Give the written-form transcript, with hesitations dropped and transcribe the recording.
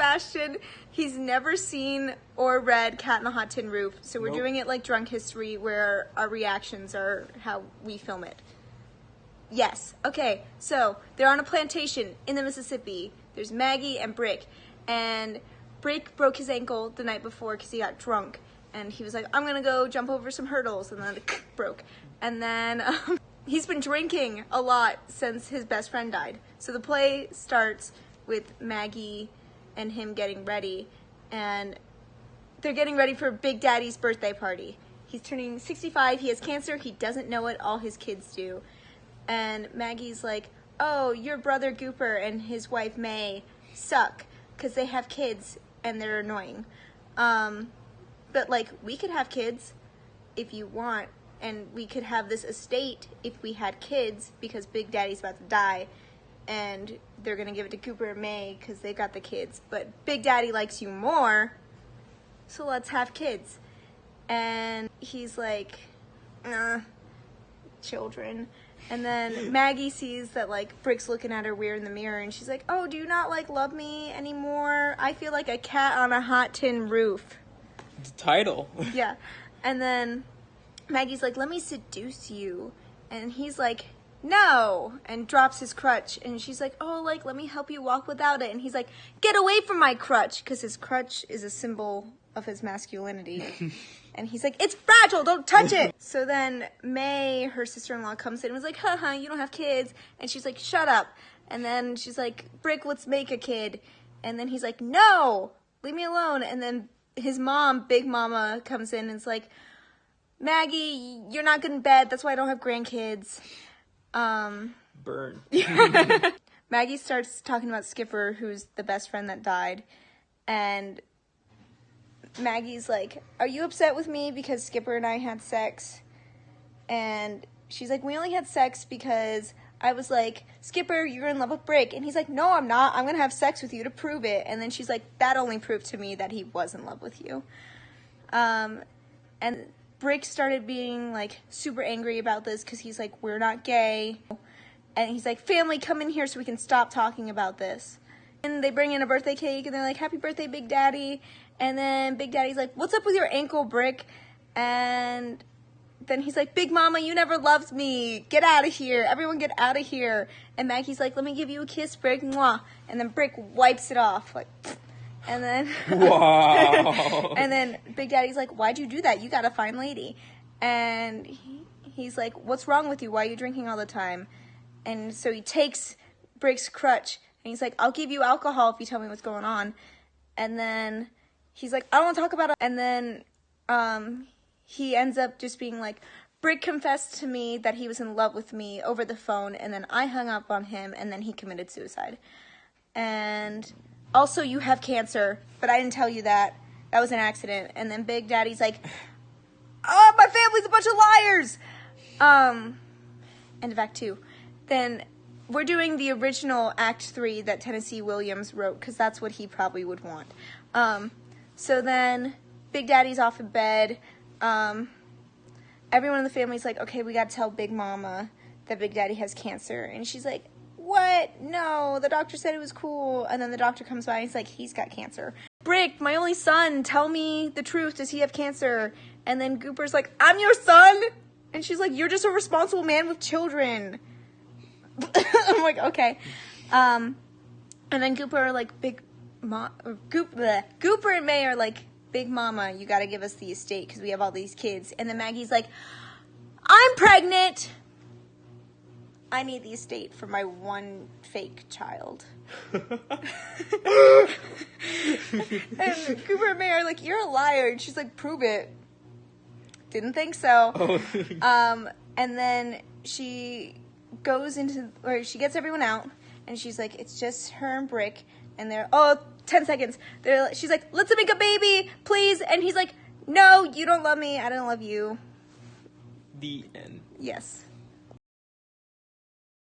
Sebastian, he's never seen or read Cat in the Hot Tin Roof, so we're doing it like Drunk History, where our reactions are how we film it. Yes. Okay, so they're on a plantation in the Mississippi. There's Maggie and Brick, and Brick broke his ankle the night before because he got drunk, and he was like, I'm gonna go jump over some hurdles, and then it broke. And then he's been drinking a lot since his best friend died. So the play starts with Maggie and him getting ready, and they're getting ready for Big Daddy's birthday party. He's turning 65, he has cancer, he doesn't know it, all his kids do. And Maggie's like, oh, your brother Gooper and his wife May suck because they have kids and they're annoying. But like, we could have kids if you want, and we could have this estate if we had kids because Big Daddy's about to die and they're going to give it to Gooper and May because they got the kids. But Big Daddy likes you more, so let's have kids. And he's like, children. And then Maggie sees that, like, Brick's looking at her weird in the mirror, and she's like, oh, do you not, like, love me anymore? I feel like a cat on a hot tin roof. The title. Yeah. And then Maggie's like, let me seduce you. And he's like, no, and drops his crutch. And she's like, oh, like, let me help you walk without it. And he's like, get away from my crutch, because his crutch is a symbol of his masculinity. And he's like, it's fragile, don't touch it. So then May, her sister-in-law, comes in and was like, haha, you don't have kids. And she's like, shut up. And then she's like, Brick, let's make a kid. And then he's like, no, leave me alone. And then his mom, Big Mama, comes in and is like, Maggie, you're not good in bed. That's why I don't have grandkids. Burn. Maggie starts talking about Skipper, who's the best friend that died. And Maggie's like, are you upset with me because Skipper and I had sex? And she's like, we only had sex because I was like, Skipper, you're in love with Brick. And he's like, no, I'm not. I'm going to have sex with you to prove it. And then she's like, that only proved to me that he was in love with you. And Brick started being, like, super angry about this because he's like, we're not gay. And he's like, family, come in here so we can stop talking about this. And they bring in a birthday cake, and they're like, happy birthday, Big Daddy. And then Big Daddy's like, what's up with your ankle, Brick? And then he's like, Big Mama, you never loved me. Get out of here. Everyone get out of here. And Maggie's like, let me give you a kiss, Brick. Mwah. And then Brick wipes it off. Like, and then, wow. And then Big Daddy's like, why'd you do that? You got a fine lady. And he's like, what's wrong with you? Why are you drinking all the time? And so he takes Brick's crutch, and he's like, I'll give you alcohol if you tell me what's going on. And then he's like, I don't want to talk about it. And then he ends up just being like, Brick confessed to me that he was in love with me over the phone, and then I hung up on him, and then he committed suicide. And also, you have cancer, but I didn't tell you that. That was an accident. And then Big Daddy's like, oh, my family's a bunch of liars. End of Act 2. Then we're doing the original Act 3 that Tennessee Williams wrote, because that's what he probably would want. So then Big Daddy's off in bed. Everyone in the family's like, okay, we got to tell Big Mama that Big Daddy has cancer. And she's like, what? No, the doctor said it was cool. And then the doctor comes by and he's like, he's got cancer. Brick, my only son, tell me the truth. Does he have cancer? And then Gooper's like, I'm your son? And she's like, you're just a responsible man with children. I'm like, okay. And then Gooper are like, Gooper and May are like, Big Mama, you gotta give us the estate because we have all these kids. And then Maggie's like, I'm pregnant. I need the estate for my one fake child. And Gooper and May are like, you're a liar. And she's like, prove it. Didn't think so. Oh. And then she goes into, or she gets everyone out, and she's like, it's just her and Brick, and they're, 10 seconds. She's like, let's make a baby, please. And he's like, no, you don't love me. I don't love you. The end. Yes.